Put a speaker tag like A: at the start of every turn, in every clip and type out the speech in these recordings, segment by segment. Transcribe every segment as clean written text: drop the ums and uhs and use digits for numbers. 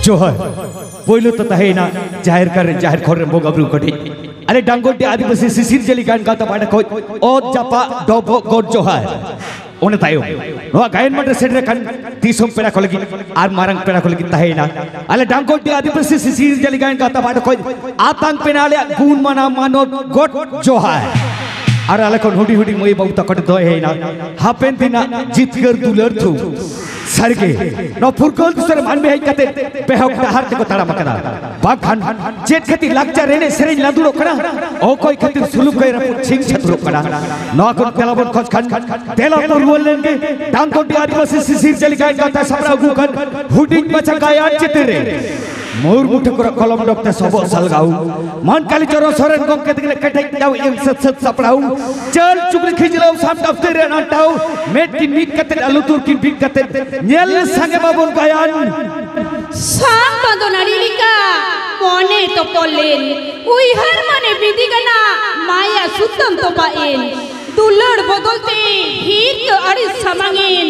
A: जोहर पोइलो तो तहेना जाहिर खोर बोगब्रु कोठी अरे डांगोटी आदिवासी सिसिर जली गान गाता बाडा को ओ जापा डोबो गोड जोहर ओने तायो नो गायन मटर सेडरे kan तीसों पेड़ा को लगी आर मारंग पेड़ा को लगी तहेना अले डांगोटी आदिवासी सिसिर जली गान गाता बाडा को आतंक पेनाले गुण मना मानो गोड जोहर अरे अले को हुडी हुडी मोई बहु तकट दो हेना हापेन दिना जितगर दुलर थु सरगे नो फुरकोल दुसर मान में कते बेहक दहार को ताड़ा मकना बाखान जेत खती लागचा रेने सेरेन लादुरो कना ओ कोई खती सुलुक कय रपु छिंग छतुरो कना नो को तेलाबन खोज खान तेला तो रोलन के डांगो आदिवासी सिसिर जली गाय गाता सबरा गुकन हुडी बचा गाया चितरे मोर मुठ को कलम डॉक्टर सबो सलगाऊ मन काली चरो सोरेन गम के तकले कटै जाऊ एक सत सत सपड़ाऊ चल चुगली खिजलाऊ साम दफ्तर रे नाटाऊ मेट की मीट कते आलू तुर की बिक कते नेल संगे बाबन गायन
B: साम तो नारीलिका मोने तो पोलेन उइहर माने बिदिगना माया सुतम तो पाएन दुलड़ बदलते हीर के अड़ी समांगेन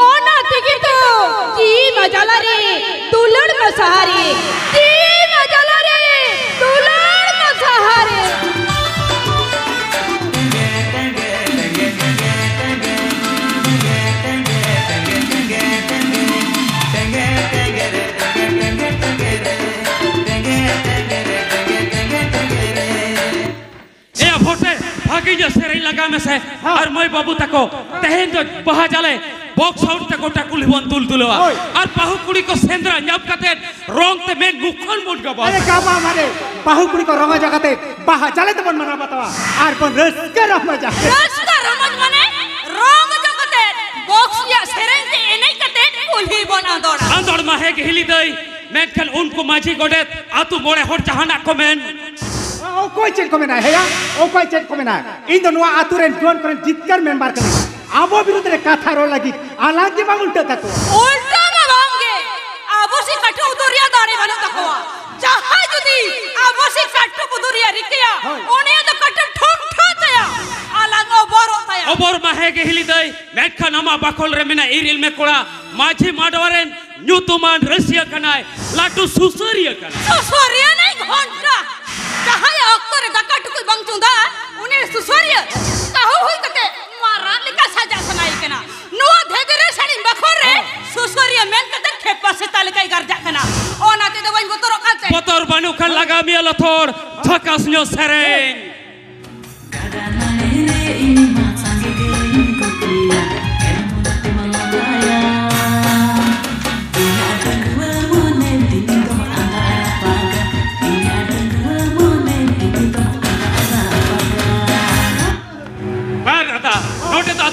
B: ओना तेगे तो जी मजाला रे दुलड़ में सहारे जी मजाला रे दुलड़ में सहारे
C: भागी जो सेरे लगा में से और मोई बाबू तको तहेन जो बहा जाले बॉक्स आउट तको टाकुल बन तुल तुलवा और बाहु कुड़ी को सेंद्रा न्याप कते रोंग ते में मुखन मुट गबा
D: अरे काबा मारे बाहु कुड़ी को रोंगा जगते बहा जाले तो बन मना बतावा आर बन रसका रमजा
B: रसका रमज माने रोंग जगते बॉक्स या सेरे ते एनै कते कुली बन आंदोड़
C: माहे के हिली दई मैं कल उनको माझी गोडे आतु मोड़े होर जहाना कमेन
D: ओ कोई चेक कमेना है या ओ कोई चेक कमेना इन दोनों आतुरेन जोन करन जितकर मेंबर करन आबो विरुद्ध रे काथा रो लगी आलागी बा उल्टा तको
B: उल्टा ना बांगे आबो से कटो उदरिया दाने बनो तको जहां जदी आबो से कटो उदरिया रिकिया ओने तो कटो ठोक ठोतया आलाग ओबोर होतया
C: ओबोर माहे के हिली दई मैट का नामा बाखोल रे मिना इरिल में कोड़ा माझी माडवरेन न्यूतुमान रसिया कनाय लाटू सुसरिया कनाय
B: सुसरिया नहीं घंटा कहां अक्कर दका टुकुल बंगचुंदा उने सुसरिया काहू होई कते मारा लिका सजा सनाई केना नुआ धेगरे साडी बखोर रे सुसरिया मेन कते खेपा से तालकाई गरजा केना ओना ते दवई बोतरो काते
C: बोतर बानु खल लगा मिया थोड़ झकास न्यो सेरेंग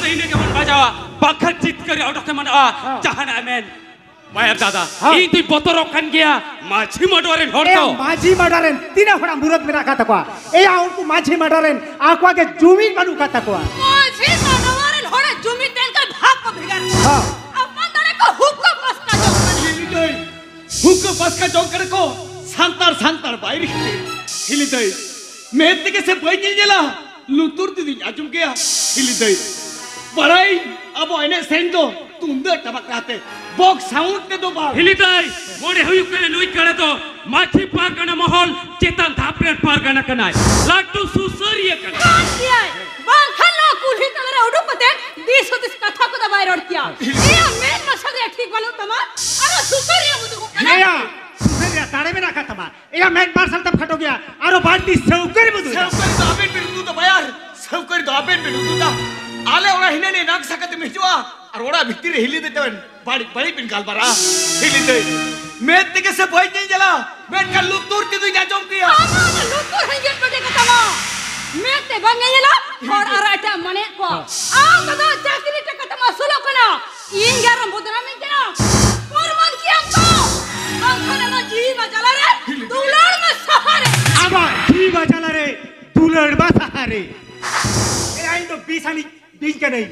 C: इन्हें के मन बजावा बखत जीत कर आउट के मन जहान आमेन मायर दादा ई तु बोतरो कन गया माझी मडोरेन होड़तो
D: माझी मडोरेन तीना होड़ा मुरत में रखा तकवा ए आउनको माझी मडोरेन आक्वा के जुमीन बनु का तकवा
B: माझी मडोरेन होड़े जुमीन तेन का भाग को भिगर हां अपन दरे को हुक्का बस का जोक
A: हिली हुक्का बस का जोक करे को सांतार बाहर हिली दई मेत के से बई जेला लुतुर दी आजुम गया हिली दई पढ़ाई अब इन्हें सेंडो तुंदर टबक रहते बॉक्स साउंड ने दो बार
C: हिली दई मोड़े हुई करे नुई करे तो माछी पार करना माहौल चेतन धापरे पार करना कनाय लाटू सुसरिया कनाय
B: किया बांखन लो कुली तमरे उडु पते 20 कथा को दबाई रोड किया ये मेन मसले ठीक बनू तमा अरे सुसरिया मुदु
D: या सुसरिया ताड़े में रखा तमा या मेन पार्सल तब खटो गया अरे बाल्टी सेवकर मुदु
A: सेवकर तो आबेन बिनु तो बयार सेवकर तो आबेन बिनु तो आले ओरा हिने ने नाक सकत मिजुआ और ओरा भितर हिली देते बड़ी बड़ी पिन गाल बरा हिली दे मेत के से भई नहीं जला मेट का लुतुर ती तू जाजोम किया
B: लुतुर हंगे पटे का तमा मेत ते बंगेला और अराटा मने को आ कदा चाकरी टका तमा सुलो कना इन ग्यारह बुदरा में केना परमन किया तो अंखना ना जी मजला रे दुलड़ में सहारे
D: आबा जी मजला रे दुलड़ में सहारे ए आई तो बीसानी बीच के नहीं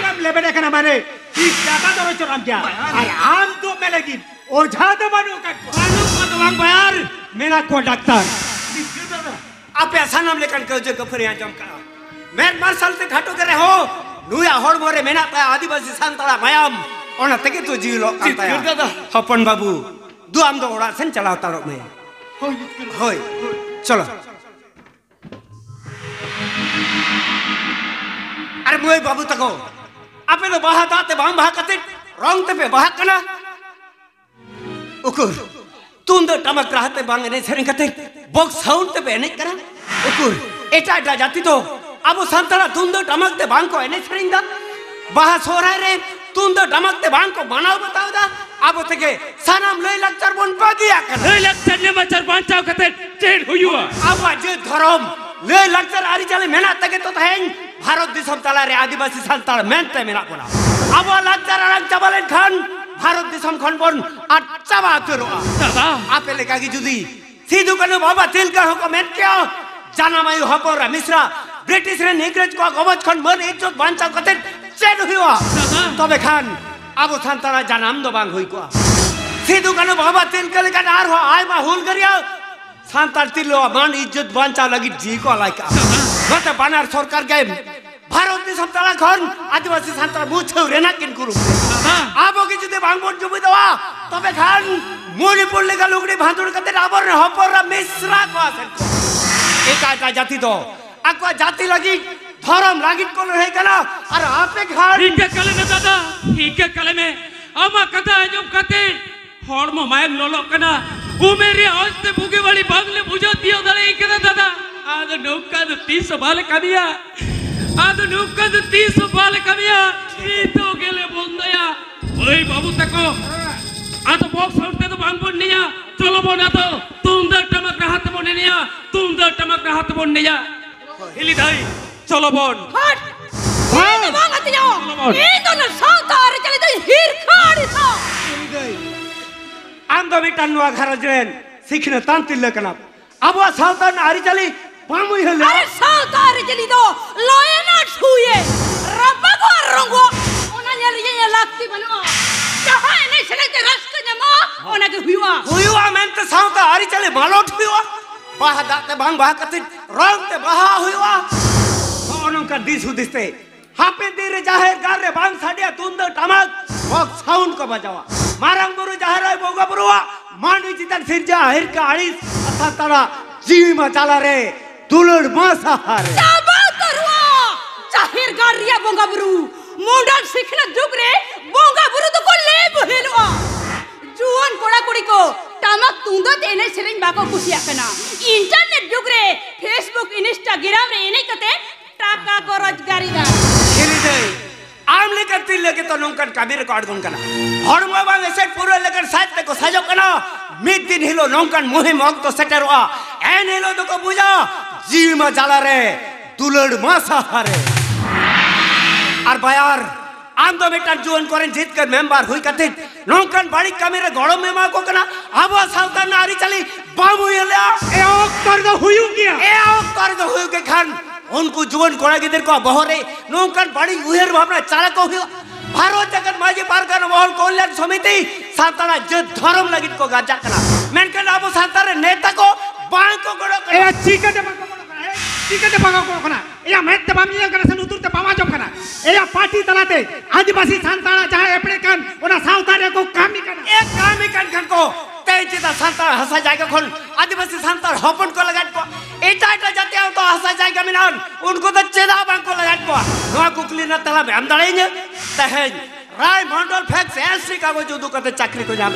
D: हम लेबे देखना मारे इस जाता तो चोराम क्या अरे आम तो में लगी ओझा तो बनू का वांग यार मेरा को डॉक्टर
A: आप ऐसा नाम लेकर कर जो गफर यहाँ जम करा मैं मार्शल से घाटो करे हो नुया होड़ मोरे मेना ता आदिवासी सांतला मायाम ओना तके तो जीलो कांता हपन बाबू
E: दु आम दो ओड़ा सेन चलाओ तारो में होय चलो अरे मोय बाबू तको आपे तो बाहा दाते बांग बाहा कते रंग ते पे बाहा कना उकुर तुम तो टमक रहते बांग ने सेरिंग कते बॉक्स साउंड ते पे ने करा उकुर एटा एटा जाती तो अब संतरा तुम तो टमक ते बांग को ने सेरिंग दा बाहा सोरा रे तुम तो टमक ते बांग को बनाओ बताओ दा अब तके सनम लय लक्चर बन पागिया कर
C: लय लक्चर ने मचर बांचाव कते चेड हुयुआ
E: अब जे धरम लय लक्चर आरी चले मेना तके तो हेन भारत दिसम तला रे आदिवासी संताल मेनते मेना कोना अब लक्चर रंग चबलेन खान भारत दिसम खन बन अच्चाबा तुरवा
C: दादा
E: आपे लेका की जुदी सीधु कने बाबा तिलका हो को मेन क्या जाना मायु हपोरा मिश्रा ब्रिटिश रे इंग्रेज को गवच खन मन इज्जत बांचा कते चेड हुआ तबे खान अब संताला जानम दो बांग हुई को सीधु कने बाबा तिलका लेका नार हो आय मा हुल करिया संताल तिलो मान इज्जत बांचा लगी जी को लाइका गते बानार सरकार के भारत दिसम तला खन आदिवासी संताल मुछौ रेना किन कुरु आबो की जुदे बांगबोन जुबी दवा तबे खान मणिपुर लेका लुगड़ी भांदुर कते आबर ने हपर मिश्रा को आसेन को एका एका जाति तो আকवा जाति लगी धर्म लगी को रहे कना और आपे खान
C: इके कले में दादा इके कले में अमा कथा आजम कते हड़मो मायम लोलो कना उमेरी आस्ते बुगे वाली बांगले बुझो दियो दले इके दादा आद नौका दो 300 बाले कमिया आद नौका दो 300 बाले कमिया ई तो गेले बंदया ओई बाबू तको आतो बॉक्स उठते तो बांगबोन निया चलो बोना तो तुम दर टमक रहत बोने निया तुम दर टमक रहत बोन निया हिली दाई चलो बोन
B: हट ये बांगत जाओ ये तो न साउतार चले तो हिर खाड़ी था
E: आम दो मिटन नुआ घर जरेन सिखने तांतिल लेकना अब वा सावतान आरी चली पामुई हले
B: अरे साउतार चली दो लोए ना छुए रब्बा को रंगो ओना ये लगती बनो जहां नहीं चले रास्ते जमा ओना के हुआ
E: मेन ते सावता आरी चले मालोट हुआ बाहा दाते बांग बाहा कते रंग ते बाहा हुआ ओनों का दिस हुदिस्ते हापे देरे जाहे गारे बांग साडिया तुंदो टमक बॉक्स साउंड को बजावा मारंग बुरु जाहराय बोगा बुरुवा मांडी चितन सिरजा हिर का आड़ीस अथा तड़ा जीवी मचाला रे दुलड़ मासा हारे
B: जाबा करवा जाहिर गारिया बोगा बुरु मोंडल सिखना जुग रे बोगा बुरु तो को ले बहेलवा जुवन कोड़ा कुड़ी को टमक तुंदो तेने सेरिंग बाको कुसिया कना इंटरनेट जुग रे फेसबुक इंस्टाग्राम रे इने कते टाका को रोजगारी दा
E: खेली दे आम लेकर तिल लेके तो नौकन काबी रिकॉर्ड गुन कना हड़मा बांग ऐसे पूरे लेकर साथ को सजो कना मिड दिन हिलो नौकन मुहे मग तो सेटर हुआ एन हिलो तो को बुझा जीव में जाला रे दुलड़ मासा हारे और बायार आम दो बेटा जुवन करें जीत कर मेंबर हुई कते नौकन बड़ी कमेरे गड़ो में मा को कना अब सावतान नारी चली बाबू येला
D: ए ओक कर दो हुयू किया
E: के खान उनको जुवन कोड़ा गिदर को बहरे नौकन बड़ी उहेर भावना चालक हो भारत जगत माजी पारगना मोहन कल्याण समिति सातारा जद धर्म लगित को गाजा कना मेनकन अब सातारा नेता को बाण को गड़ो
D: ए चिकटे बागा को कना ए मेते बामिया कना सन उतुरते पामा जम कना ए पार्टी तलाते आदिवासी संताना चाहे अपने कान ओना सावतारे को कामी कना
E: एक कामी कन को तेजिता संतान हसा जाएगा खोल आदिवासी संतान हपन को लगाट को एटा जाते हो तो हसा जाएगा मिनान उनको तो चेदा बांग को लगाट को नवा कुकली न तला में हम दड़ेंगे तहेज राय मंडल फैक्स एससी का वो जो दुकते चाकरी को जाम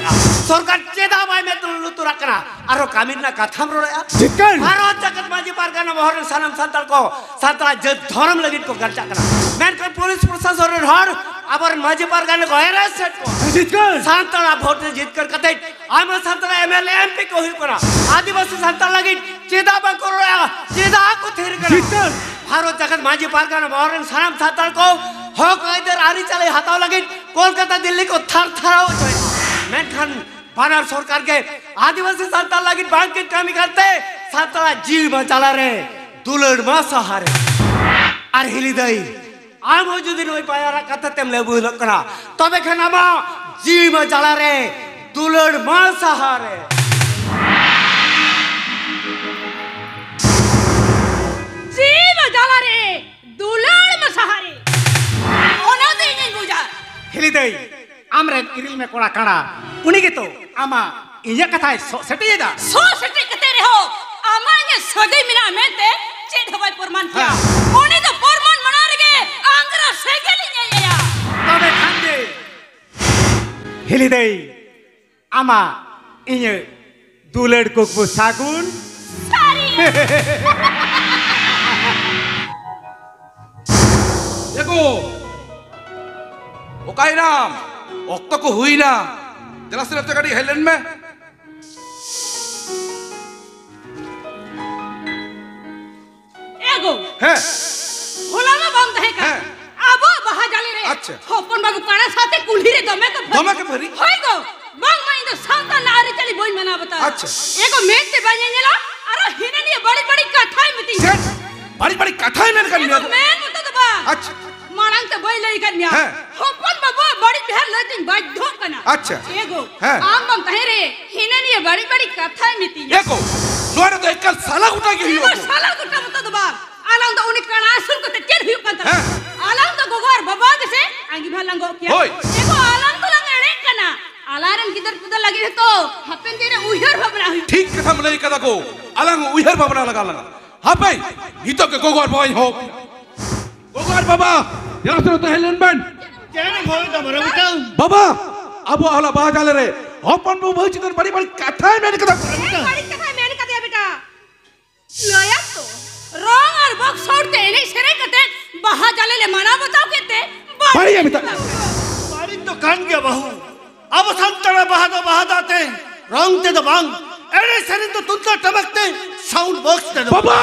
E: सरकार चेदा बाय में तो लुतु रखना आरो कामिन ना कथम रो रहा
D: चिकन
E: भारत जगत माजी पारगना मोहर सनम संताल को सातरा जद धर्म लगित को गर्जा करा मैन को पुलिस प्रशासन रे हर अबर माजी पारगना को अरेस्ट सेट को
D: चिकन
E: संताला वोट जीत कर कते आम संताला एमएलए एमपी को हुई करा आदिवासी संताल लगित चेदा बा करो चेदा को थिर करा
D: चिकन
E: भारत जगत माजी पारगना मोहर सनम संताल को हक इधर आरी चले हाथाव लगित कोलकाता दिल्ली को थर थराओ जोए मैं खान बानार सरकार के आदिवासी संताल लगित बैंक के कामी करते संताला जीव बचाला रे दुलड़ मासा हारे और हिली दई आम हो जुदी नई पायारा कथा तेम लेबु लकना तबे खनामा जीव बचाला रे दुलड़ मासा हारे
B: जीव जाला रे दुलड़ मसहारे ओना देंगे बुझा
D: हिली दई आमरे इरिल में कोड़ा काड़ा उनी के तो आमा इया कथा सेटे दा
B: सो सटे कते रहो आमाने सगई मिना मेते चेड हवाई प्रमाण क्या ओने तो प्रमाण मना रगे आंगरा सेगली या
D: तबे खांदे हिली दे आमा इये दुलड़ को सागुन
B: सारी
F: देखो ओकाई नाम ओक्तो को हुई ना जरा सिर्फ जगह हेलन में
B: एगो
F: है
B: होला में बंद है का
F: है।
B: आबो बहा जाले रे
F: अच्छा।
B: होपन बाबू काना साथे कुल्ही रे दमे के
F: भरी
B: होय गो बंग में तो सांता नारी चली बोई मना बता
F: अच्छा।
B: एगो मेट ते बनेला अरे हिने ने बड़ी बड़ी कथाई मिती
F: बड़ी बड़ी कथाएं मैंने कर लिया
B: मैं बता दबा
F: अच्छा
B: मारंग ते बोई लई करनिया
F: है।
B: होपन बाबू बड़ी भेर लेतिन बाध्यो कना
F: अच्छा।
B: एगो
F: है।
B: आम बम कहे रे हिने ने बड़ी बड़ी कथाई मिती
F: देखो नोरे तो एक साला उठा के हुई
B: एगो साला गुटा बता दबा आलांग तो उनी कणा सुन को ते चल हुई कंतर
F: है।
B: आलांग तो गोगोर बाबा के से आंगी भालंगो क्या
F: होय।
B: एगो आलांग तो लंग एड़े कना आलारन किधर पुदा लगी है तो हपेन तेरे उहर भबरा हुई
F: ठीक कथा मलाई कदा को अलग उहर बाबा लगा लगा हाँ भाई ये तो के गोगोर बाबा हो गोगोर बाबा जरा से तो हेलन बन
D: केने होय दा बरा बेटा
F: बाबा अब हला बाहर जाले रे अपन वो बहुत चिकन बड़ी बड़ी कथाएं मैंने कदा
B: बड़ी कथा मैंने कहा बेटा लोया तो रंग और बॉक्स आउट ते नहीं सरे कते बहा जाले ले माना बताओ केते
F: बड़ी है बेटा
E: बारी तो कान गया बहू अब संतरा बहादाते रंग ते दबांग अरे सरिन तो तुम तो टमकते साउंड बॉक्स ते
F: बाबा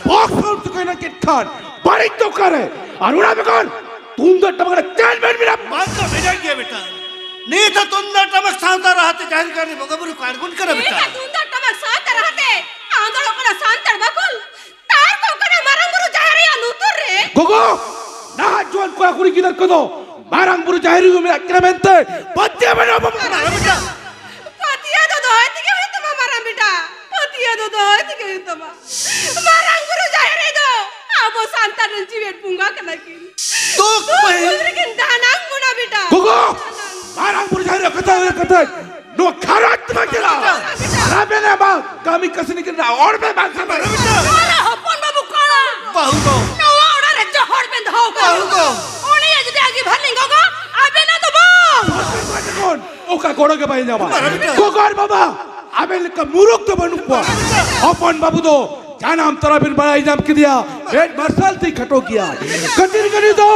F: बॉक्स आउट तो कहना के खान बड़ी तो करे अरुणा बेगन तुम तो टमक चल बैठ मेरा
E: बात तो भेजा गया बेटा नहीं तो तुम तो टमक साउंडा रहते जाहिर करने बगबरू काटगुन करे बेटा
B: एक तुंदा टमक साथ रहते आंदोलन को शांत बकुल तार को करे मरंगुरु जाहरी अनुतर रे
F: गोगो ना जोन को कुड़ी किधर को दो बारंग बुरु जाहिरी में अक्रमेंते पत्ते बनो बाबा
E: बेटा
B: पतिया तो दोहत के तुम मारा बेटा पतिया तो दोहत के तुम मरंगुरु जाहरी दो अब शांत जीवन पुंगा कना की
E: तो
B: उधर के दानांग गुना बेटा
F: गोगो बारंग बुरु जाहिरी कथा नो खरात मगला राबे ने बा कामी कसनी के और में बात कर
B: कोला हपन बाबू कोला
E: बहू को
B: नो ऑर्डर है जोहर में धो को
E: बहू को
B: ओने आज आगे भरलिंगो को अबे ना तो बो
F: कौन ओका कोड़ो के भाई जावा गोगोर बाबा अबे का मुरुक तो बनू को अपन बाबू तो जाना हम तरह बिन बड़ा इजाम के दिया रेड मार्शल थी खटो किया कटिर करी दो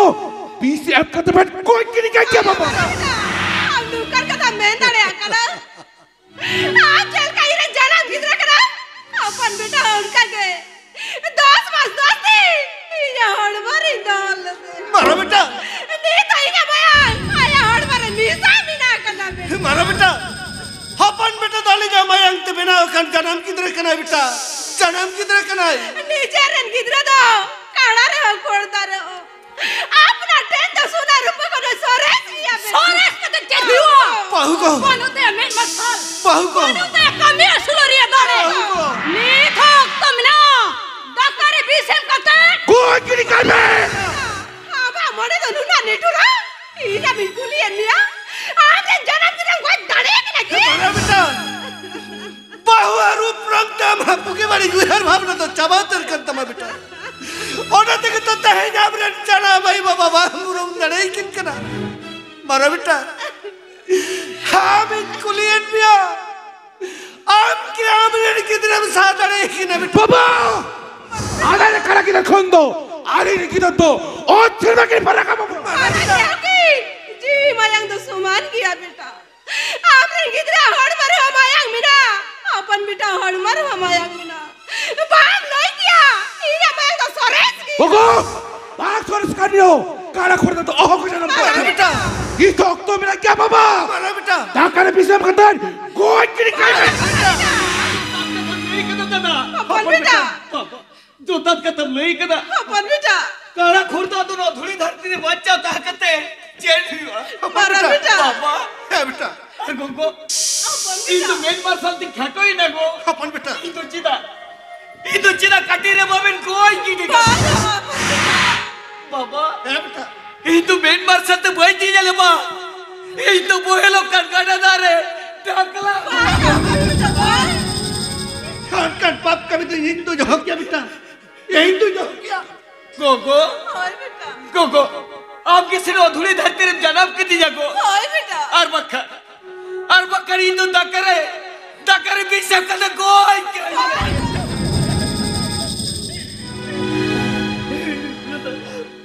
F: पीसीएफ का तो बैठ कोई की नहीं क्या बाबा
B: अब दुकर का मैं ना रे आकला आज चल का इरे जाना भीतर करा अपन बेटा उनका के 10 मास दोस्ती ये हड़बड़ी डाल
E: मारो बेटा
B: नी ताई का बयान आया हड़बड़ी निशानी ना करना बे
E: मारो बेटा अपन बेटा डाली जा मैं अंत बिना कन जन्म किधर कना बेटा जन्म किधर कना
B: नीचे रन किधर दो काड़ा रे कोड़ता रे अपना 10,000 रुपए को सोरेस लिया बे सोरेस का तो चलियो
E: बहू को
B: बनोते मैं मसल
E: बहू को
B: बनोते कमी सुलोरिया दारे नी थोक तुम ना दकारे बीसेम कते
F: कोई की नहीं कर में
B: आबा मोड़े तो नुना नेटुरा इना बिल्कुल ही अन्या आपने जन्म दिन कोई दाड़े के लगी
E: मारो बेटा बहू रूप रंग तम पुके वाली गुहर भावना तो चबातर करता मैं बेटा ओना तक तो तहे जाबरे चना भाई बाबा मुरुम नड़े किन कना मारो बेटा हम कुलियन पिया आम के आमरे किधर हम साथ अड़े कि ना बेटा
F: बाबा आधा ने करा किधर खोन दो आधी ने किधर दो और फिर मैं किधर पड़ा का बाबा
B: जी मयंग तो सुमान किया बेटा आपने किधर हड़ मरे हो मयंग मिना अपन बेटा हड़ मर हो मयंग मिना बाप नहीं किया इना मयंग तो सोरेस की
F: गोगो बाग सोरेस करनियो काला खोड़ दो ओहो को जन्म
E: मारो बेटा
F: ये तो तो मेरा क्या बाबा
E: मारो बेटा
F: ता करे पीछे खतर कोई की नहीं कर में
B: अपन बेटा
E: जो तत खत्म नहीं कदा
B: अपन बेटा
E: काला खुरदा तो ना धुली धरती ने बच्चा ताकते चेंज हुआ
B: मारो बेटा
E: बाबा है बेटा गोगो इन तो मेन मार्शल ती खटो ही ना गो अपन बेटा इन तो चिदा कटी रे बाबन कोई की नहीं बाबा है बेटा इन तो मेन मार्शल तो बोई दी जले बा इन तो बोहे लोग कनकाना दारे
C: ढकला
E: शॉर्टकट पाप कभी तो हिंदू जो हो गया बेटा ये हिंदू जो हो गया
C: गोगो गोगो आप किसी ने अधूरी धरती में जन्म की दी जागो और बकर हिंदू दकरे भी सब कदे गोई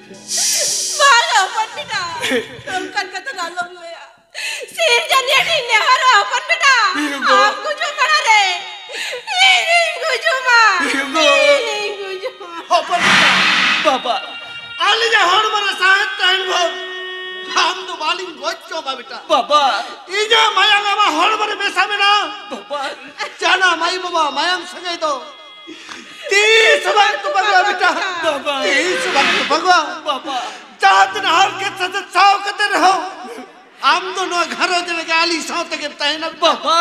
B: मारो पंडिता तुम कलकत्ता ना लो लोया सिर जलिए नहीं हरो पंडिता आप कुछ बना रे नहीं कुछ मां नहीं कुछ
E: हो पंडिता बाबा आले जा हर मरा साहब टाइम हो हम तो वालिंग गोचो बेटा
C: बाबा
E: इजा माया बाबा हर मरे बेसा में ना
C: बाबा
E: जाना माई बाबा मायंग संगे तो 30 वक्त भगवा बेटा
C: बाबा
E: 30 वक्त भगवा
C: बाबा
E: चाहत न हर के सत साव कते रहो आम दोनों घरों जने के आली साव तक तहन
C: बाबा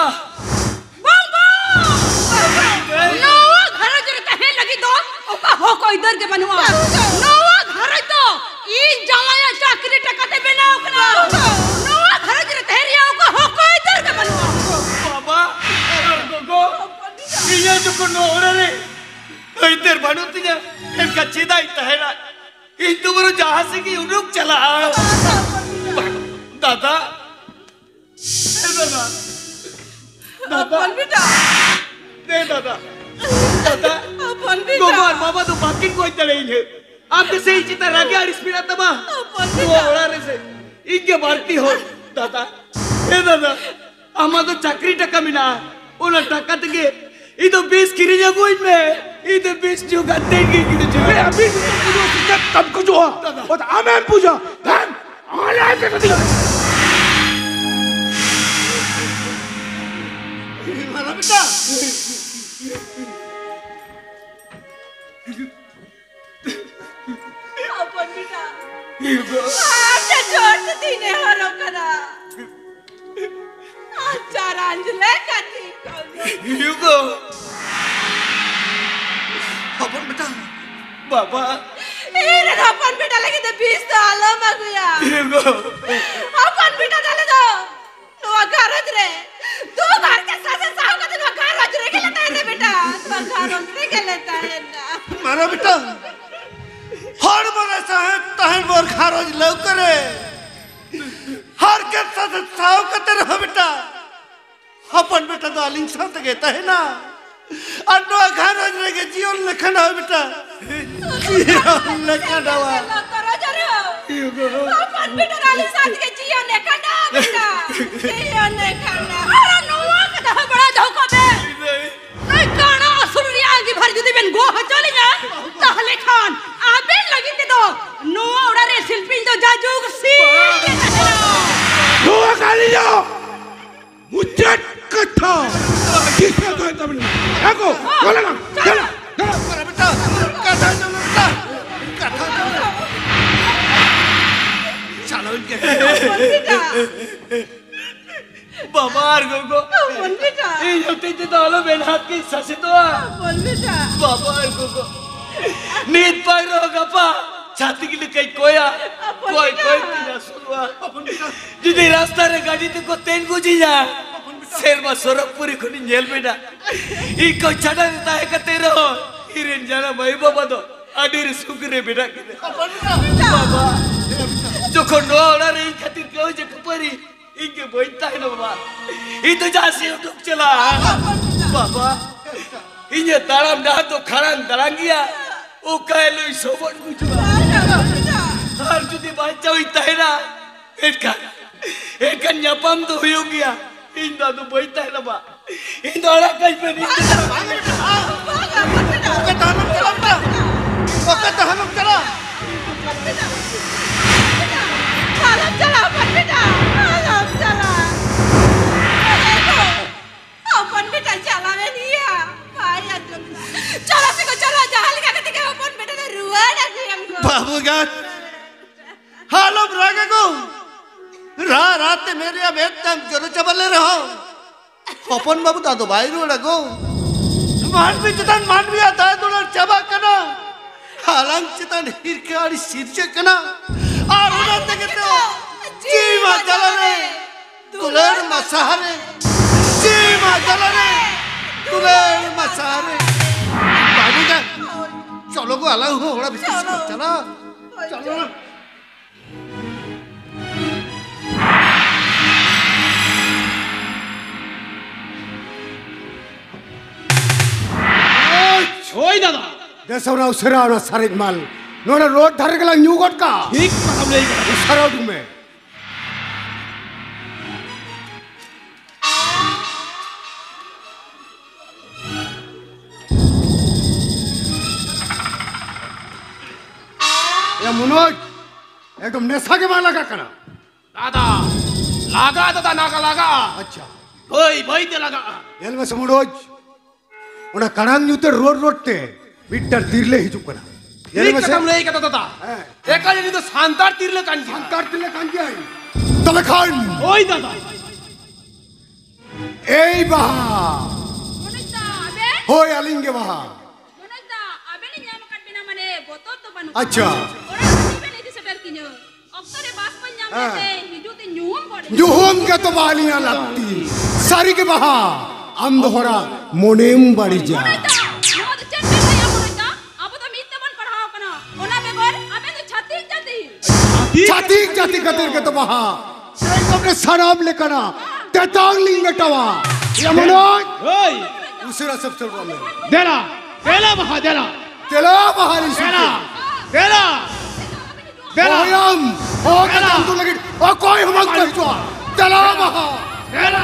B: नवा घर जरे तहे लगी दो ओका हो को इधर के बनवा नवा घर तो ई जमाया चाकरी टकाते बिना ओकरा नवा घर जरे तहरिया ओका हो को इधर के बनवा
C: बाबा गोगो ये जो को नोरे रे इधर बनती है इनका सीधा ही तहरा इन तुम्हारे जहाज की उड़ुक चला दादा
B: पंडिता
C: दे दादा गोबर बाबा तो बाकी कोई चले ही आप कैसे ही चिता रागे और स्पीड तबा वो ओड़ा रे से इनके भारती हो दादा ए दादा आमा तो चाकरी टका मिना उन टका तके इधर 20 किरी जागो इनमें इधर 20 जो गत्ते की जो
F: अभी तब कुछ हुआ और आमें पूजा धन आला के कदी
E: मारा बेटा
B: पंडिता आटे छोड़ दीने हरो करा अच्छा रंजले कथी
C: युगो
E: अपन बेटा
C: बाबा
B: एरे अपन बेटा लगे तो 20 तो आलो मगुया
C: युगो
B: अपन बेटा डाले दो नो घरज रे तू घर के सासे साव का तो घरज रे के लेता है बेटा तो घरज रे के लेता है ना
E: मारा बेटा हर मरे साहब तहन मोर खारोज लव करे हर के साथ साव कते रहो बेटा अपन बेटा तो आलिंग साथ गेता है ना अन्नो खारोज रे के जीवन लखन हो बेटा जीवन लखन हवा
B: करो जरो अपन बेटा डाले साथ के जियो ने खंडा बेटा जियो ने खंडा अरे नोवा के तो बड़ा धोखा बे नहीं काना असुरिया की भर जुदी बेन गो हो चली जा तहले खान आबे लगी ते दो नोवा उड़ा रे शिल्पी तो जाजूग सी
F: हुआ काली जाओ मुझे कथा किसे तो तब एको बोला ना चला
E: मारा बेटा कथा चलो बेटा कथा चलो इनके
C: बाबा और गोगो
B: पंडिता
C: ये होते तो आलो बेन हाथ की ससे तो
B: पंडिता
C: बाबा और गोगो नींद पाई रहो गपा छाती की लिए कहीं कोया कोई तीना सुनवा जिधे रास्ता रे गाड़ी ते को तेन गुजी जा शेर मा सोरखपुरी खुनी जेल बेटा ई को छड़ा देता है कते रहो हिरन जाना भाई बाबा दो आडीर सुगरे बेटा के बाबा जो को नोड़ा रे खातिर क्यों जे कपरी इनके बोलता है ना बाबा ई तो जासे उठक चला बाबा इन्हें ताराम ना तो खरान दरांगिया ओ कहलो सोबन गुजुआ हर जुदी बाचा होता है ना एक न्यापम तो हो गया इन दादू बोलता है ना बा इन दोड़ा कहीं पे नहीं
E: ओके तो हम चला
B: हालत चला पंडिता हालत चला देखो अपन बेटा चला में दिया आया चला से को चला जहाल का कहते के अपन बेटा ने रुआ ना कि हमको
E: बाबू गात हालो ब्रागा को रात मेरे अब एकदम जरो चबले रहो अपन बाबू दादो भाई रोड़ा गो मानवी चितन मानवी आता है दोनों चबा कना हालंग चितन हिर के आड़ी सिरचे कना और उन्हें देखते हो जीवा चला रे दुलर मसाहरे
G: दुलेर मसारे बाबू का चलो को अलग हो बड़ा विशेष चलो चलो
F: ओय दादा
E: देसवरा उसरा और सारे माल नोड़ा रोड धर गला न्यू गोट का
F: ठीक हम ले
E: उसरा में या मनोज एकदम नेशा के मार लगा करा
F: दादा लागा दादा नागा लागा
E: अच्छा
F: भाई दे लगा
E: एल में मनोज उन्हें कड़ांग न्यूते रोड रोडते बिट्टर तीरले ही चुकना
F: ठीक हम ले का दादा एक जनी तो शानदार तीरले कांजी
E: आई तबे खान
F: ओय दादा
E: এই বাহা
B: মনজা আবে
E: होय আলিঙ্গে বাহা
B: মনজা আবে নি জামা কাটবিনা মানে বতো তো বানু
E: আচ্ছা
B: ওরা দিবে নি সেটার কিনো অক্তরে বাস পন জামতে হিজুতে নিয়ম করে
E: जुहुम के तो बालियां लगती सारी के बहा हम दोहरा मोनेम बड़ी जा
B: মনজা মোদ চেটে ভাইয়া মনজা আবো তো মিতে বন পড়াও কনা ওনা বেগর আবে তো ছাতি জাতি
E: छाती जाति कतर के तो बहा एकदम ने शराब लेकर आ तेतांग लिंग टवा ये मनोज
F: ओय
E: दूसरा सब चल रहा है
F: देला देला बहा देला
E: तेला बहारी
F: देला देला देला
E: ओयम ओ के नाम तो लगे ओ कोई हम कर जो तेला बहा
F: देला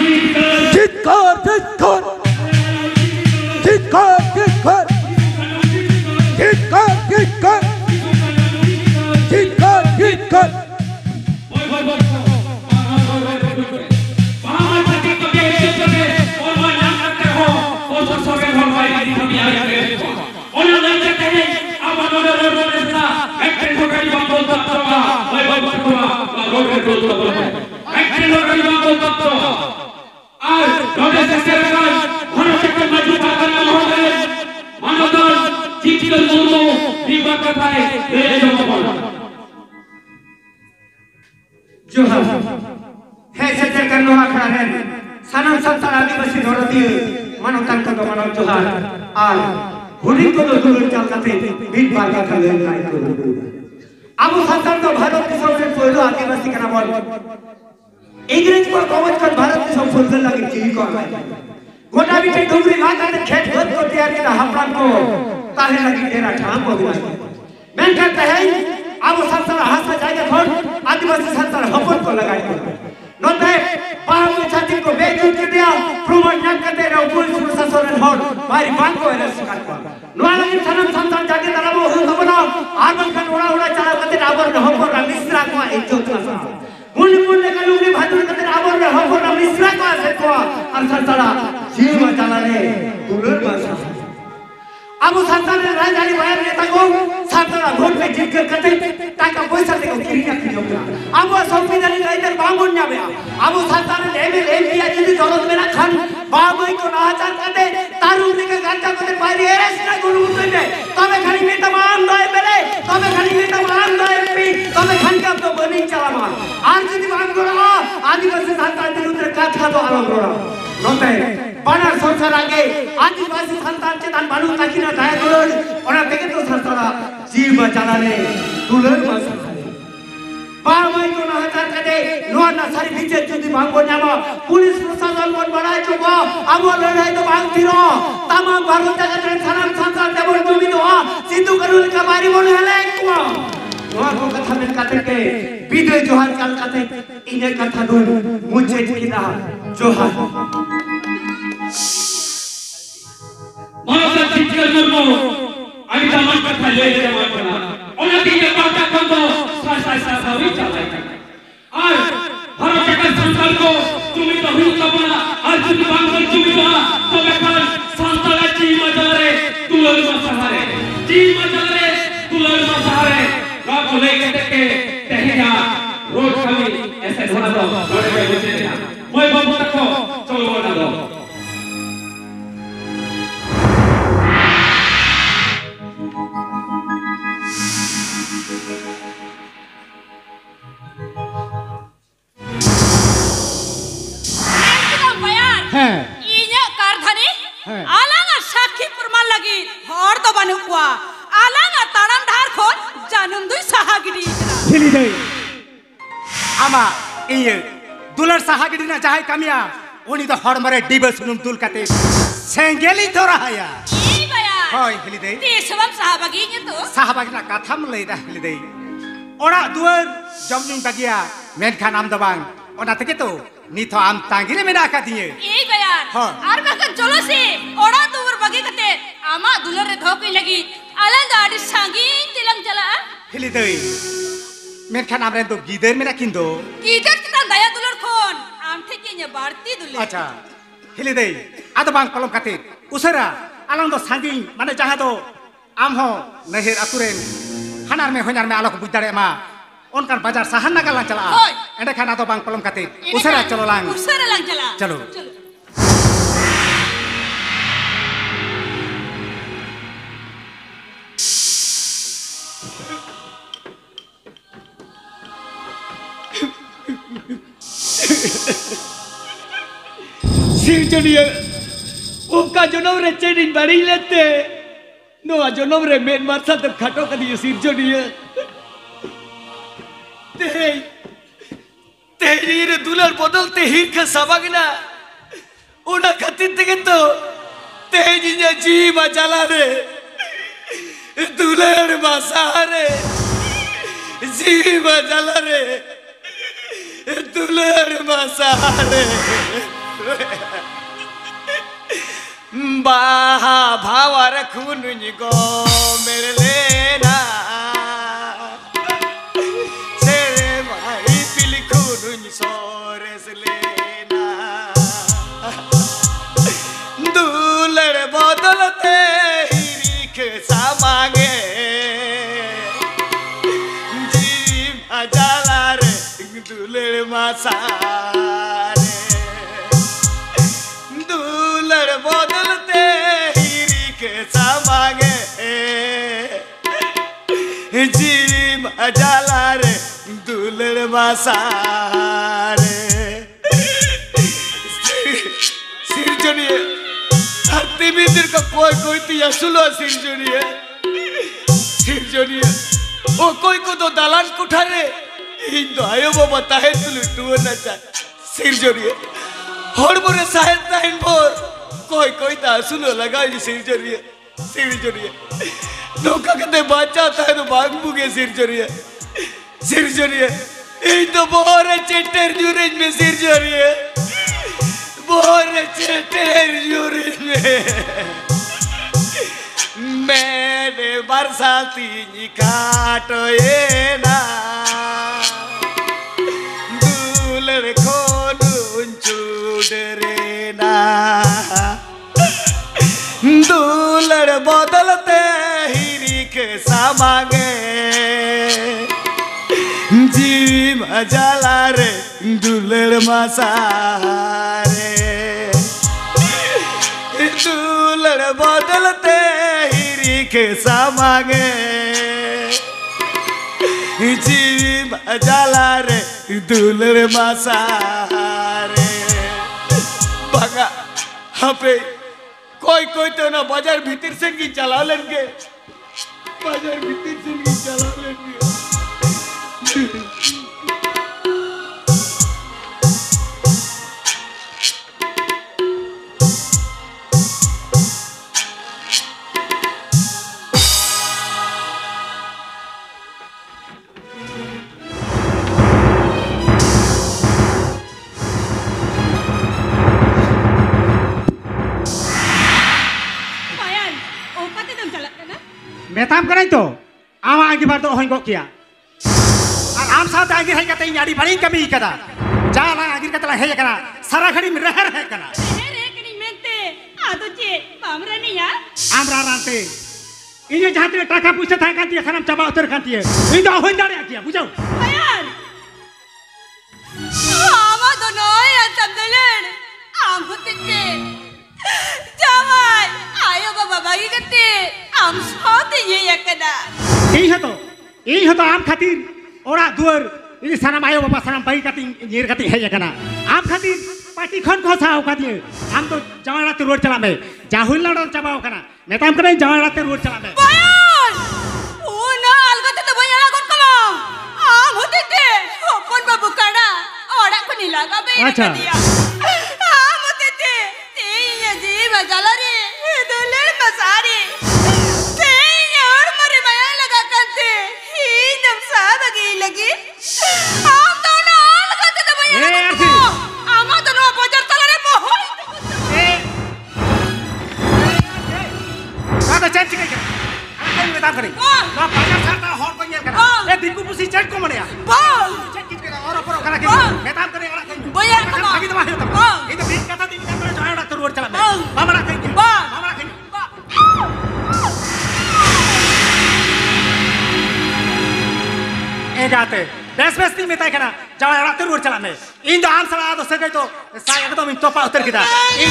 A: चित्कार चित्कार चित्कार चित्कार चित्कार चित्कार चित्कार चित्कार
E: जोहार है सच्चा करनो आखड़ा है सनम संसार आदिवासी धरती मानवतान को मानव जोहार আর হুড়ি को दूर चल जाते बीट बार का खले নাই को আবু সন্তান তো ভারত দেশের পয়লো আদিবাসী কেন বল ইংরেজ को কবজ कर भारत देश फुलसन लगे जी को गोटा बिटे डुगरी लागाते खेत भर को तैयार किया हपरान को ताहे लगी तेरा ठाम हो गया मैं कहता है अब संसार हाथ जाएगा थोड़ आदिवासी संसार हपन को लगाए नोटे बाहर में छाती को बेचूट के दिया प्रमोट न करते रहो पुलिस प्रशासन ने थोड़ भारी बांध को अरेस्ट कर दिया नवालगी सनम संसार जाके तलाबो हो खबना आर्मन का उड़ा उड़ा चला करते आवर ने हपन मिश्रा को इज्जत का मुनि मुनि का लुगड़ी भादुर करते आवर ने हपन मिश्रा को से को और संसार जीव चला रे दुलर भाषा अब संसार ने राजधानी बाहर नेता को सातरा वोट में जीत कर करते टाका पैसा देको किरिया किरिया अब संविधान का इधर बामन ना बया अब संसार ने एमएल एमपी यदि जरूरत में ना खान बामई को नाचार करते तारू ने का गांजा करते बाहर अरेस्ट ना गुरु में तबे खाली में तमाम दय बेले तबे खाली में तमाम दय एमपी तबे खान का तो बनी चला मार आज यदि बात करो आदिवासी संसार विरुद्ध का था तो आरोप करो नोटे बड़ा संसार आगे आदिवासी संतान चेतन बालू ताकि ना दाया करो और देखे तो संसार जीव बचाना ने दुलर बचा बामई को ना हटार करते नोआ ना सारी बीचे जुदी भांगो न्यामा पुलिस प्रशासन को बढ़ाए चुका अब वो लड़ाई तो भांग फिरो तमाम भारत जगत में सनम संसार देवल तुमी तो सिद्धू करुल का बारी बोले हले कुआ नोआ को कथा में कहते के बीदे जोहार चाल कहते इन्हें कथा दूर मुझे ठिकिदा जोहार
C: मानवता चित्कर मुर्मू আমি জামান কথা লয়ে জামান কথা ওনাকে যে কথা কত সাসাই চালাই আর ভারতের সংকল্প তুমি তো হুত বলা আর যদি বাংলা তুমি না তবে কাল সন্তান জি মজরে তুলল মসারে জি মজরে তুলল মসারে রাত লেগে থেকে তেহিয়া রোড খালি এসে ধরা দাও লড়ে বসে না মই বাবু তাকো চলো না দাও
B: आलांगा साक्षी प्रमाण लगी हर तो बानु कुआ आलांगा ताड़ाम ढार खोन जानम दुई साहागिरी
D: हिली दे आमा इये दुलर साहागिरी ना जाहे कामिया उनी तो हर मरे डिबे सुनुम दुल काते सेंगेली तो रहा या
B: ई बया
D: होय हिली दे
B: ते सबम साहाबागी गे तो
D: साहाबागी ना कथम लई दा हिली दे ओड़ा दुवर जमजुंग तगिया मेनखान आम दबांग ओना तके तो निथो आम तांगिरे में ना कातिये
B: ई बया आर बकन चलो से ओड़ा दूर बगे कते आमा दुलर रे धोकी लगी आलांगा आडी सांगिन तिलंग चला
D: हिली दे मेनखान आम रे तो गिदर में ना किंदो
B: गिदर kita daya dulur kon am theke nya barti dulur
D: अच्छा हिली दे आदो बांग पलम काते उसरा आलांग दो सांगिन माने जहां दो आम हो नहेर अतुरेन हानार में होनार में आलोक बुदारे मा उनका बाजार साहन ना गलां चला एंडे खाना तो बांग पलम काते उसरा चलो लांग
B: उसरा लांग चला
D: चलो
A: सिरजनिया ओका जनम रे चेडिन बाड़ी लेते नो जनम रे मेन मारसा तो खटो कदी सिरजनिया तेरी रे दुलर बदलते ही के सबगना ओना खातिर तके तो तेजी ने जी मचाला रे दुलर मासा रे जी मचाला रे दुलर मासा रे बाहा भावर खून गो मेरे लेना सेरे भाई पिल खून सोरेस लेना दुलड़ बदलते हिरिक सामांगे जी मजाला रे दुलड़ मासा बदलते हीरी के सामांगे जी मजाला रे दुलड़ मासारे सिरजनिए धरती भीतर का कोई तिया सुलो सिरजनिए ओ कोई को तो दालान कुठारे इन तो आयो वो बताए तुलु टूर न चाह सिरजनिए हर बोरे साहेब ताइन बोर कोई ता सुनो लगाई सिरजनिए नौका कते बाचा था तो बाग बुगे सिरजनिए ये तो बोरे चेटर जुरेज में सिरजनिए बोरे चेटर जुरेज में मैंने बरसाती काटो ये ना दूलर खोलूं चूडरेना दूलड़ बदलते हिरी के सामांगे जी मजाला रे दूलड़ मासारे दूलड़ बदलते हिरी के सामांगे जी मजाला रे दूलड़ मासारे बगा पे कोई तो ना बाजार भीतर से की चला लेंगे बाजार भीतर से की चला लेंगे
D: मेताम कराई तो आमा आगे बार तो होई गो किया और आम साथ आगे है कते यारी बड़ी कमी कदा जाला आगे कतला है कना सारा खड़ी में रह कना
B: रे कनी मेंते आदो जे पामरा निया
D: आमरा राते इने जाते टाका पूछता था कांती खनम चबा उतर कांती है इन तो होई दाड़े किया बुझाओ
B: यार आवा तो नय तमदलन आम होते जावाई आयो बाबा बागी करते आम साथे ये एकदा
D: यही है तो आम खातिर ओरा दुर इन सनम आयो बाबा सनम बाई काती नीर काती है एकना आम खातिर पार्टी खन खसाओ का दिए हम तो जवान रात रोड चला में जाहुल लड़न चबाओ कना नेता हम करे जवान रात रोड चला में
B: बयान ओ ना अलगत तो बयान लागत कलो आम होते थे अपन बाबू काड़ा ओड़ा को नहीं लगा बे
D: अच्छा।
B: दिया आम होते थे ते ये जीव जाला रे दुल्हन मसारी ते ये और मरे बयान लगा करते ही जब साहब लगी आम तो ना अलगत तो बयान
D: ए,
B: लागत
D: ऐसी।
B: आमा तो नो बजर तला रे मोहन
D: का चेंज के अरे मैं करे ना बाजार साता हॉर बनिया करा ए दिकु पुसी चेक को मणिया
B: बोल
D: चेक के और ऊपर करा के मैं काम करे और कहीं
B: बयान कमा
D: भागी दमा है तो ये तो बीच कथा दिन करे जवान रात रोड चला में हमरा कहीं हमरा कहीं ए गाते बेस नहीं में ताई कना जवान रात रोड चला में इन द आंसर आ तो सके तो सा एकदम इन तोपा उतर किदा इन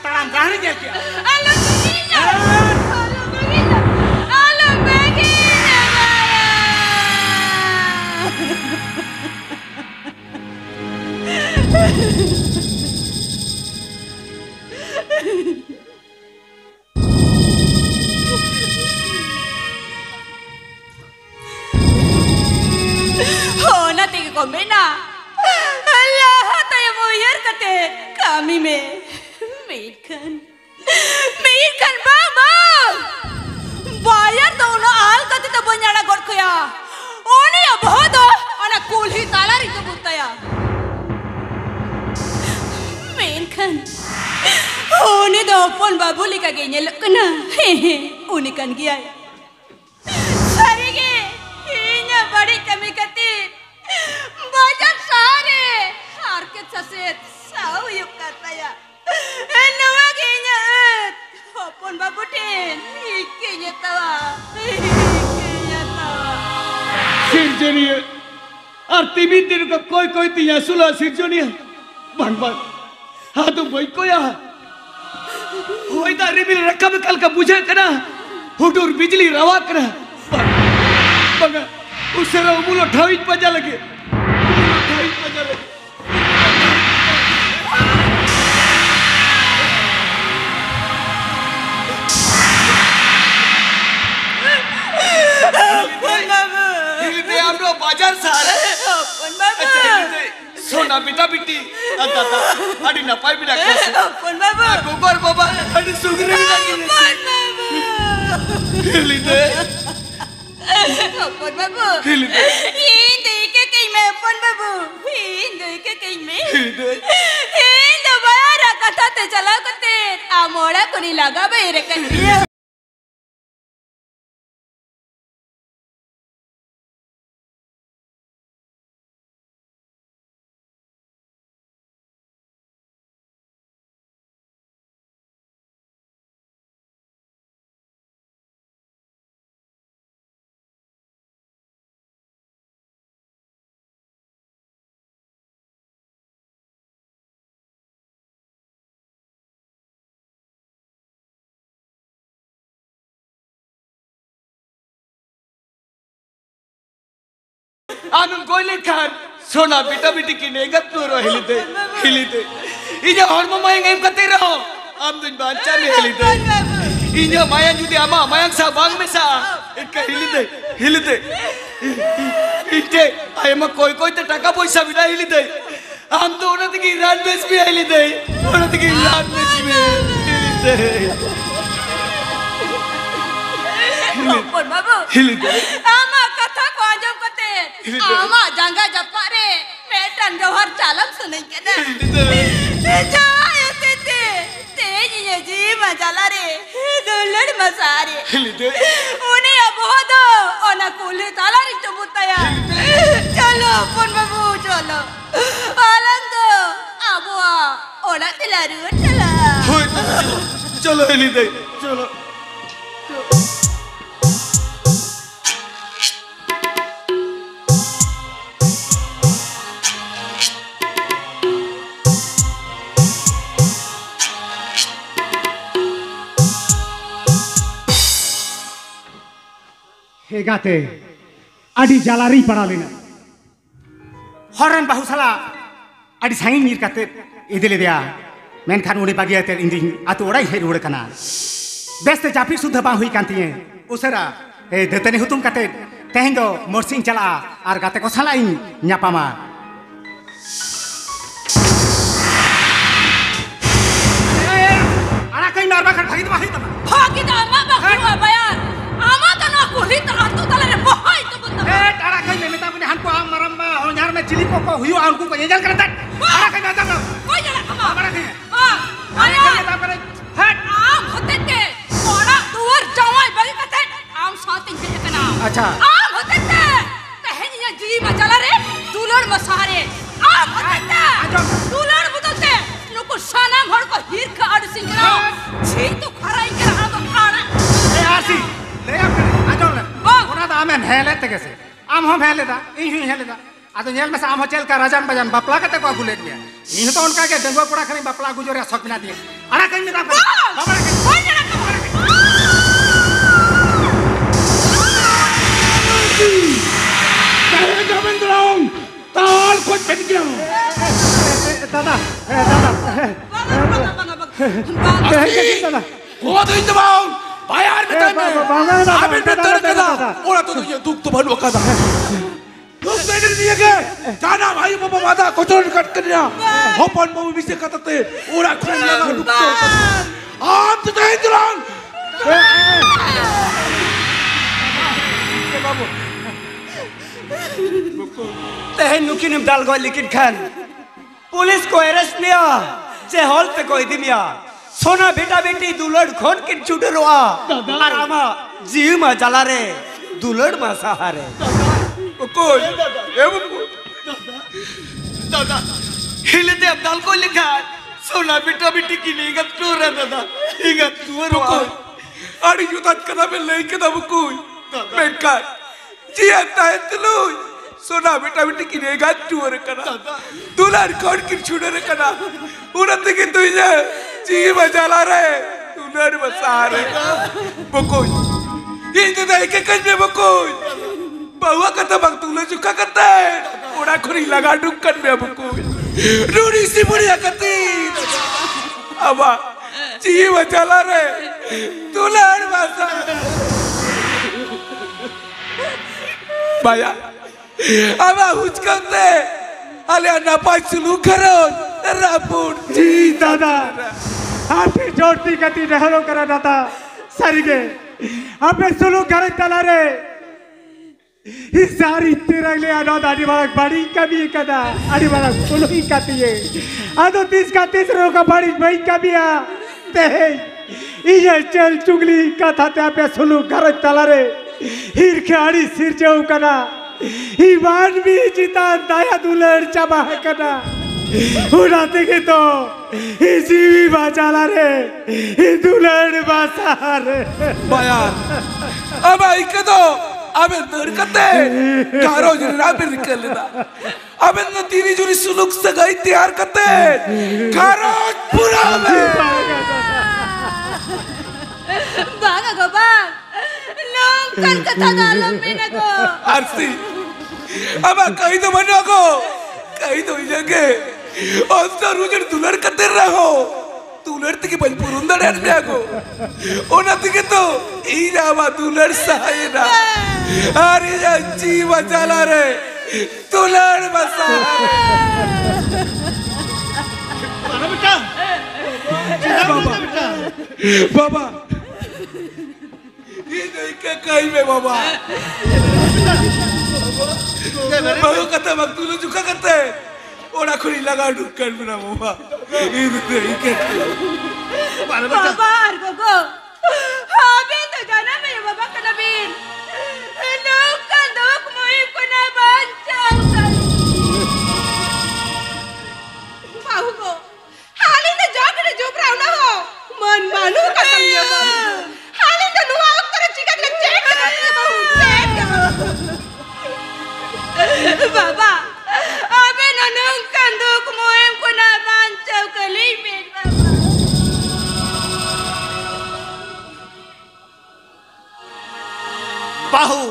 D: ताराम गाहरी जे किया
B: आलो बगीना आलो बगीना हो ना तेरे को बेना अल्लाह तो ये मुहर करते कामी में मीरखन बाबा बायर तो उन आल करते तो बंजारा गोट खया ओनी बहुत अना कुल ही ताला री तो बुतया मीरखन ओनी तो अपन बाबू लिखा गई ने लकना ओनी कन गया सरीगे इन्हें बड़ी कमी करती बाजार सारे हार के ससेत साव युग करता या नवा किnya अपन बाबू टेन इकिnya tawa
A: सिरजनिया और तिमी दिन को कोई तिया सुला सिरजनिया बन हाँ तो वही को या होई दा रिमिल रकम कल का बुझे कना हुडूर बिजली रवा कना बगा उससे रो मुलो ठाविज पजा लगे बाजार सारे
B: अपन बाबू
A: सोना बेटा बिटी दादा अड़ी ना पाई बिना कैसे
B: अपन बाबू
A: गोबर बाबा अड़ी सुगरे बिना
B: अपन बाबू
A: खेली दे
B: अपन बाबू
A: खेली दे
B: ये देखे कहीं मैं अपन बाबू ये देखे कहीं मैं ये दोबारा कथा ते चला करते आमोड़ा को नहीं लगा बेरे कहीं
A: आनंद कोयले खान सोना बेटा बिटी की नेगत नूरो हिलिते इन्हें हॉर्मोन मायंग एम करते रहो आम दिन बांचा ने हिलिते इन्हें माया जुदी आमा मायंग सा बांग में सा इनका हिलिते इन्हें आये मा कोई तो टका पैसा बिना हिलिते आम तो उन्हें तक ईरान में भी हिलिते उन्हें तक ईरान में भी हिलिते
B: अपन बाबू
A: हिलिते
B: आमा कथा को आजम करते आमा जंगा जप्पा रे मेटन जौहर चालम सुने के ना जायो ते ये जी मजाला रे दुल्हन मसारे
A: हिलिते
B: उन्हें अब हो दो ओना कुली ताला री चुबुताया चलो अपन बाबू चलो आलंग आबुआ ओना तिलारू चला
A: चलो हिलिते चलो
D: हे गाते अड़ी जालारी पड़ा लेना हरन बहुसला अड़ी सांगी मीर काते इदिले दिया मेनखान उनी बागी आते इंदी आतो ओड़ाई हे रुड़ कना बेस्ते जापी सुद्धा बांग हुई कांतिये उसरा ए दतनी हुतुम काते तेहें दो मोरसिंग चला आर गाते को सलाइन न्यापामा आना कहीं नारबा कर भागी तो
B: अम्मा बाखुआ बयान आमा तो ना कुली तो आतु तले रे बहाई तो बंदा
D: ए टाड़ा कहीं में मेता पुने हनको आम मरम्मा होन्यार में चिली को हुयो आंकु को येजल करता आना कहीं नाता ना
B: कोई जला कमा
D: बड़ा कहीं
B: आया हट आम होते थे कोड़ा दुवर जवाई बगी कते आम साथ ही कना
D: अच्छा
B: आम होते थे तहनिया जी बचला रे दुलड़ मसारे आम होते थे दुलड़ बुतते नुको शाना भड़ को हीर का अड़ सिंगरा छी तो खराई के रहा तो आना
D: ए आसी ले आ करे आ जाओ ले ओना दा आमें हेले ते कैसे आम हम हेले दा ई ही हेले दा आ तो नेल में से आम चल का राजन बजन बपला कते को गुलेट गया इन तो उनका के दंगो कोड़ा खनी बपला गुजरे सक बिना दिए आना कहीं में दा बाबा के
B: कोई जला कमा
F: Kaya jaman dong, tal kuat pengen.
D: दादा
F: Asli, gua tuh itu bang, bayar betul nih. Abis betul kata, orang tuh yang tuh baru kata. Tuh bener dia ke, jangan ayo bapak mata kotor kat kerja. Hopan mau bisa kata teh, orang keren lagi tuh. Am tuh itu lang.
E: तहन नुकिन डाल गो लेकिन Khan police को arrest लिया जे hall पे कोई दिमिया सोना बेटा बेटी दुलड़ खोन के छुटे रोआ आरामा जीव मा जला रे दुलड़ मा सहारे कोई ए बकु दादा हिलते अब डाल को लिखा सोना बेटा बेटी की निगत तो रे दादा निगत तू रोआ आड़ी जुतात कदा पे लेके दा बकु बेटा जी आता है तलू सोना बेटा बेटी की नेगा चूर कना दुलार कौन की छुड़े रे कना उड़त के तू ये जी बजाला रे दुलार बसा रे बकोई ये तो देख के कज में बकोई बाहुआ कता बक तुले चुका करता है उड़ा खुरी लगा डुक्कन में बकोई रूड़ी सी बुढ़िया करती अबा जी बजाला रे दुलार बसा बाया अब हुचकते अले नपाई सुलू करो रापुर
D: जी दादा आपे जोड़ती गति रहलो करा दादा सरिगे आपे सुलू करे तला रे इस सारी तेरगले आनो दादी वाला बड़ी कभी कदा आदी वाला सुलू ही काती है आदो 30 का 30 रो का बड़ी भाई कभी आ ते ये चल चुगली कथा ते आपे सुलू करे तला रे हीर के आड़ी सिर जाऊ कना ईमान भी जीता दाया दुलड़ चबा कना उड़ाते के तो इसी भी बाचाला रे दुलड़ बासा रे
F: बायार अब आई के तो अबे दर कते कारो जरा भी निकल लेना अबे न तीरी जुरी सुलूक सगाई तैयार करते कारो पूरा में
B: बागा गो बाग लोग कल कथा दालम बिना को
F: आरसी अब कहीं तो बनो को कहीं तो जगे औस्ता रुजर दुलर करते रहो दुलर तक बलपुरुंदर है ना को ओना तक तो ई जावा दुलर सहायना अरे जी बचाला रे दुलर बसा
G: बेटा
F: बाबा ये नहीं क्या कहीं में बाबा बाबा कथा वक्त लो चुका करते हैं ओरा खुली लगा डुक्कर बिना बाबा ये नहीं क्या
B: बाबा अर्गो को हमें तो जाना मेरे बाबा का नबीन लोग का दुख मुझे को ना बांचा बाहु को हाली ने जाकर जो प्रावना हो मन मालू का तमिया हाली ने नुआ उत्तर चिकन लग चेक बाबा अबे ननंग का दुख मुझे को ना बांचा कली में
G: बाहु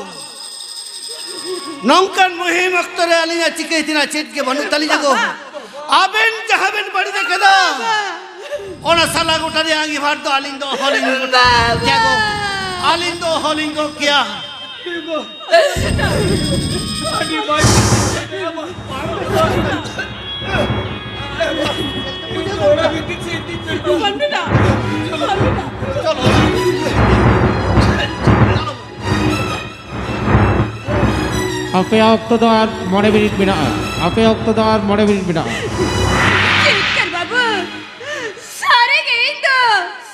G: नौकन मुहिम अख्तर अलिया चिके तिना चेट के बनु तली जगो आबेन जहाबेन बड़ी देखे दा ओना साला गोटा रे आंगी भार दो आलिंदो क्या गो आलिंदो क्या
H: Apa waktu doar mone minit bina. Apa waktu doar mone minit bina.
B: चिटकर बाबू सारे गए तो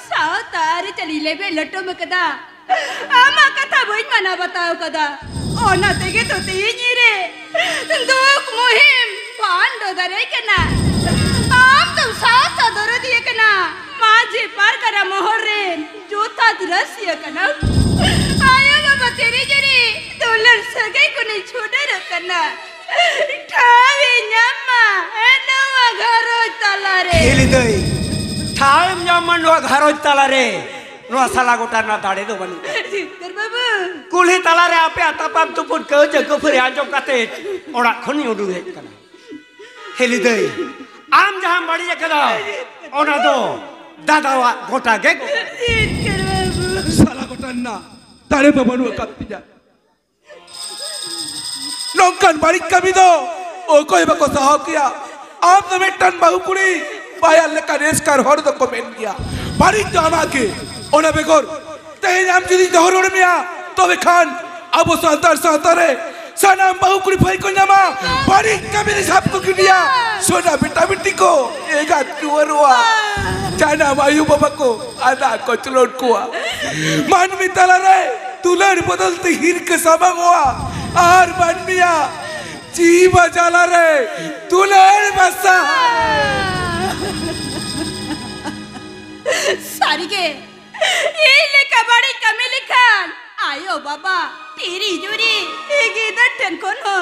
B: सावतार चली ले बे लट्टो में कदा आमा कथा बोई मना बताओ कदा ओना तेगे तो तेनी रे दुख मुहिम पांडो दरे कना आप तो साथ दरो दिए कना माजे पार करा मोहर रे जोता दिरसिया कना आया बाबा तेरे जरे डॉलर सगे को नहीं छोड़े रखना ठावे न्यामा एनवा घरो तला रे
E: हेली दई ठावे न्यामा नो घरो तला रे नो साला गोटा ना दाड़े दो बनी
B: चिटकर बाबू
E: कुली तला रे आपे आतापाम तुपुट कहो जगो फिर आजो काते ओड़ा खनी उडू हे कना हेली दई आम जहां बड़ी एकदा ओना दो दादा गोटा गे
B: चिटकर बाबू
F: साला गोटा ना तारे बबनु कत्ती जा नौकन बड़ी कमी दो ओ कोई बको सहा किया आप तो टन बहु कुड़ी पाया लेका रेस कर हर दो कमेंट किया बड़ी जाना के ओना बेगोर तेज हम जुदी दहर ओड़ मिया तो वे खान अब वो सातर है सनाम बहु कुड़ी भाई को नमा बड़ी कमी ने सब को किया सोना बेटा बेटी को एक तुवरुआ जाना मायू बाबा को आधा को चलोट कुआ मान में तला रे दुलर बदलते हीर के सबक हुआ आर बन मिया जीव जाला रे दुलर बसा
B: सारी के ये लिखा बड़ी कमी लिखान आयो बाबा तेरी जुरी एक इधर टेंशन हो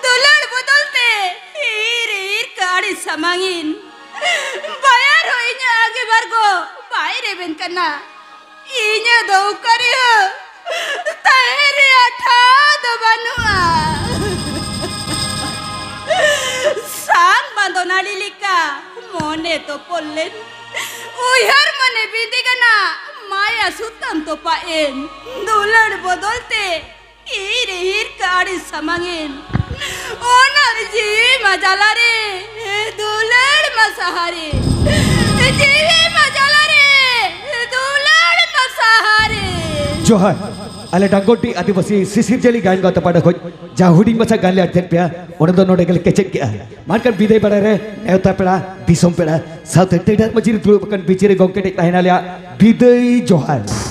B: दुलर बदलते हीर काड़ी समांगिन बायर हो इन्हें आगे बरगो बाहर एवें करना इन्हें दो करी हो तेरे अठा दो बनुआ सांग बांधो नाली लिखा मोने तो पोलेन उहर मने बीती गना माया सुतम तो पाएन दुलड़ बदलते हीर काड़ी समांगिन ओनर जी मजाला रे दुलड़ मसहारे जीवी मजाला रे दुलड़ मसहारे
A: जोहार अले डंगोटी आदिवासी सिसिर जली गायन गाता पाड़ा खोज जाहुडी मचा गाले अर्थन पे ओने दो नोडे गले केचक किया मारकर विदय बड़ा रे नेवता पेड़ा दिसोम पेड़ा साउथ टेडर मजिर दुलबकन बिचिरे गोंकेटे ताहिना लिया विदय जोहार